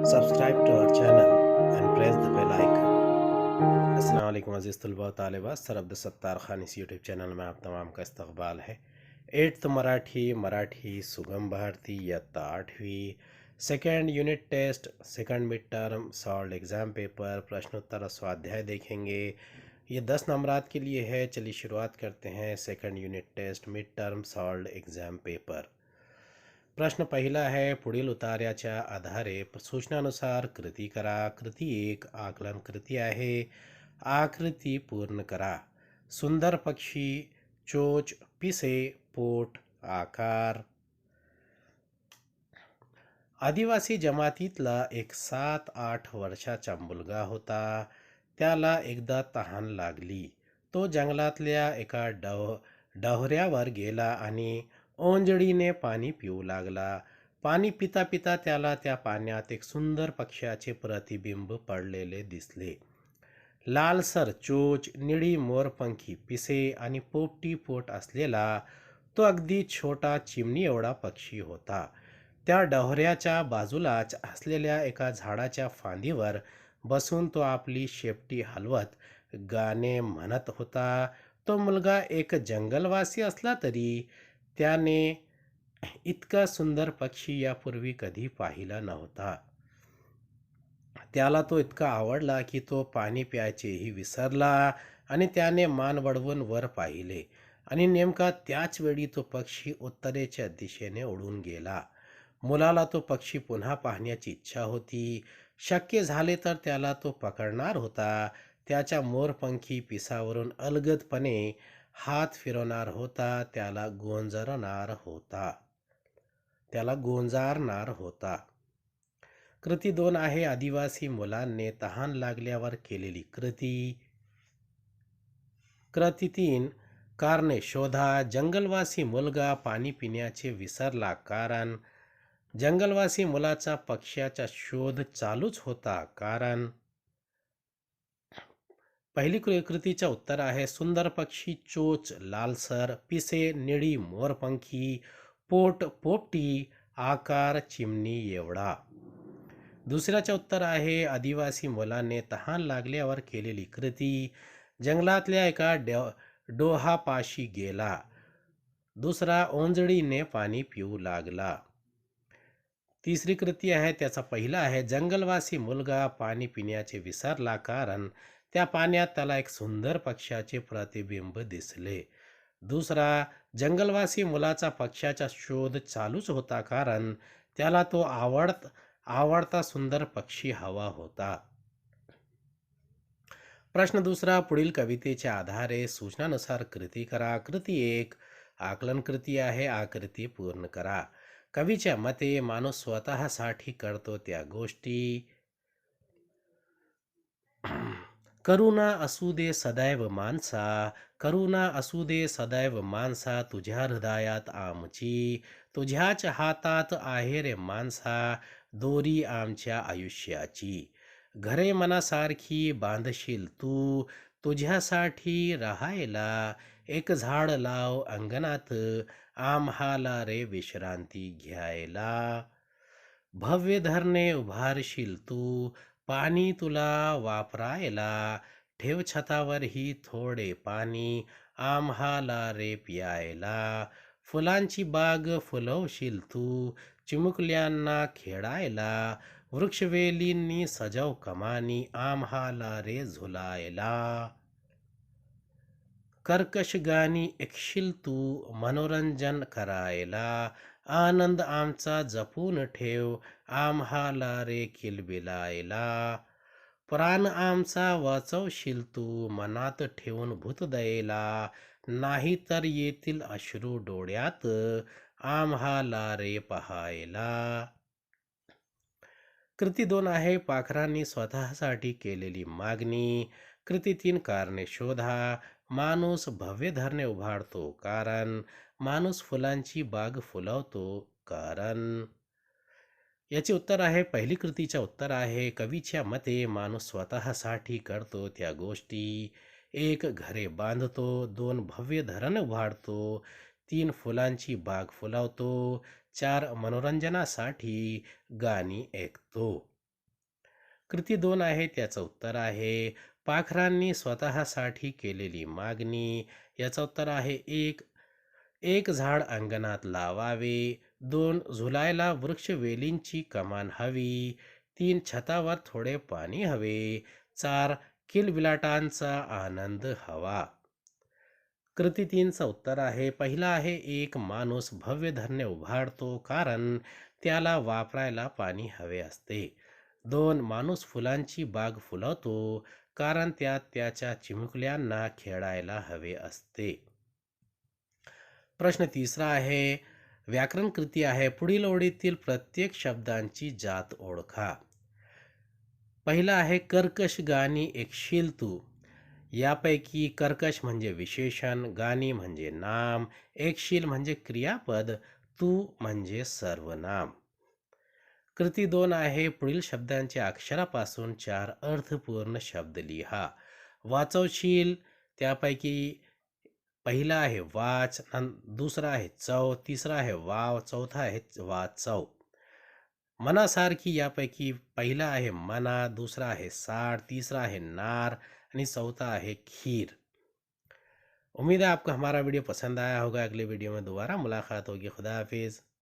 Subscribe to our channel and press the bell icon. अस्सलाम वालेकुम अज़ीज़ तलबा व तालिबात। सर अब्दुल सत्तार खान इस यूट्यूब चैनल में आप तमाम का इस्तकबाल है। एट्थ मराठी मराठी सुगम भारती इयत्ता 8वीं second unit test second mid term solve exam paper प्रश्नोत्तर स्वाध्याय देखेंगे। ये 10 नंबरात के लिए है। चलिए शुरुआत करते हैं। Second unit test mid term solve exam paper. प्रश्न पहिला आहे, पुढील उतार्याच्या आधारे सूचनानुसार कृती करा। कृती 1 आकलन कृती आहे। आकृती पूर्ण करा। सुंदर पक्षी, चोच, पिसे, पोट, आकार। आदिवासी जमातीतला एक 7-8 वर्षाचा मुलगा होता. त्याला एकदा तहान लागली. तो जंगलातल्या एका डोंगरावर गेला आणि ओंजळीने पाणी पिऊ लागला. पाणी पिता पिता त्याला त्या पाण्यात एक सुंदर पक्ष्याचे प्रतिबिंब पडलेले दिसले. लालसर चोच, निळी मोरपंखी पिसे आणि पोपटी पोट असलेला तो अगदी छोटा चिमणी एवढा पक्षी होता. त्या डोंगराच्या बाजूलाच असलेल्या एका झाडाच्या फांदीवर बसून तो आपली शेपटी हलवत गाणे म्हणत होता. तो मुलगा एक जंगलवासी असला तरी त्याने इतका सुंदर पक्षी यापूर्वी कधी पाहिला नव्हता. त्याला तो इतका आवडला की तो पाणी प्यायचेही विसरला आणि त्याने मान वळवून वर पाहिले आणि नेमका त्याच वेळी तो पक्षी उत्तरेच्या दिशेने उडून गेला. मुलाला तो पक्षी पुन्हा पाहण्याची इच्छा होती. शक्य झाले तर त्याला तो पकडणार होता. त्याच्या मोरपंखी पिसावरून अलगदपणे हात फिरवणार होता. त्याला गोंजारणार होता. कृती 2 आहे, आदिवासी मुलांनी तहान लागल्यावर केलेली कृती. कृती 3 कारणे शोधा. जंगलवासी मुलगा पाणी पिण्याचे विसरला कारण जंगलवासी मुलाचा पक्ष्याचा शोध चालूच होता. कारण पहिली कृतीचं उत्तर आहे सुंदर पक्षी, चोच लालसर, पिसे निळी, मोरपंखी, पोट पोपटी, आकार चिमणी एवढा. दुसऱ्याचे उत्तर आहे आदिवासी मुलाने तहान लागल्यावर केलेली कृती. जंगलातल्या एका डोहापाशी गेला. दुसरा ओंजळीने पाणी पिऊ लागला. तिसरी कृती आहे त्याचा पहिला आहे जंगलवासी मुलगा पाणी पिण्याचे विसरला कारण त्या पाण्यात त्याला एक सुंदर पक्ष्याचे प्रतिबिंब दिसले. दुसरा जंगलवासी मुलाचा पक्ष्याचा शोध चालूच होता कारण त्याला तो आवडता सुंदर पक्षी हवा होता. प्रश्न दुसरा, पुढील कवितेच्या आधारे सूचनानुसार कृती करा. कृती 1 आकलन कृती आहे. आकृती पूर्ण करा. कवीच्या मते माणूस स्वतःसाठी करतो त्या गोष्टी. करुणा असू दे सदैव माणसा, करुणा असू दे सदैव माणसा, तुझ्या हृदयात आमची, तुझ्याच हातात आहे रे माणसा, दोरी आमच्या आयुष्याची. घरे मनासारखी बांधशील तू, तुझ्यासाठी राहायला, एक झाड लाव अंगणात, आम्हाला रे विश्रांती घ्यायला. भव्य धरणे उभारशील तू, पाणी तुला वापरायला, ठेव छतावरही थोडे पाणी, आम्हाला रे प्यायला. फुलांची बाग फुलवशील तू, चिमुकल्यांना खेळायला, वृक्षवेलींनी सजव कमानी, आम्हाला रे झुलायला. कर्कश गाणी ऐकशील तू, मनोरंजन करायला, आनंद आमचा जपून ठेव, आम्हाला रे किलबिलायला. प्राण आमचा वाचवशील तू, मनात ठेवून भूतदयेला, नाही तर येतील अश्रू डोळ्यात, आम्हाला रे पहायला. कृती 2 आहे पाखरांनी स्वतःसाठी केलेली मागणी. कृती 3 कारणे शोधा. माणूस भव्य धरणे उभारतो कारण माणूस फुलांची बाग फुलवतो कारण. याचे उत्तर आहे पहिली कृतीचे उत्तर आहे कवीच्या मते माणूस स्वतःसाठी करतो त्या गोष्टी. 1 घरे बांधतो, 2 भव्य धरण उभारतो, 3 फुलांची बाग फुलवतो, 4 मनोरंजनासाठी गाणी ऐकतो. कृती 2 आहे त्याचं उत्तर आहे पाखरांनी स्वतःसाठी केलेली मागणी. याचं उत्तर आहे एक एक झाड अंगणात लावावे. 2 झुलायला वृक्षवेलींची कमान हवी. 3 छतावर थोडे पाणी हवे. 4 किलबिलाटांचा आनंद हवा. कृती 3चं उत्तर आहे पहिला आहे एक माणूस भव्य धरणे उभारतो कारण त्याला वापरायला पाणी हवे असते. 2 माणूस फुलांची बाग फुलवतो कारण त्यात त्याच्या चिमुकल्यांना खेळायला हवे असते. प्रश्न तिसरा आहे व्याकरण कृती आहे पुढील ओळीतील प्रत्येक शब्दांची जात ओळखा. पहिला आहे कर्कश गाणी ऐकशील तू. यापैकी कर्कश म्हणजे विशेषण, गाणी म्हणजे नाम, ऐकशील म्हणजे क्रियापद, तू म्हणजे सर्वनाम. कृती 2 आहे पुढील शब्दांच्या अक्षरापासून 4 अर्थपूर्ण शब्द लिहा. वाचवशील त्यापैकी पहिला आहे वाच, दुसरा आहे चव, तिसरा आहे वाव, चौथा आहे वाचव. मनासारखी यापैकी पहिला आहे मना, दूसरा है साठ, तीसरा है नार आणि चौथा है खीर. उम्मीद है आपको हमारा वीडियो पसंद आया होगा. अगले वीडियो में दोबारा मुलाकात होगी. खुदा हाफिज़.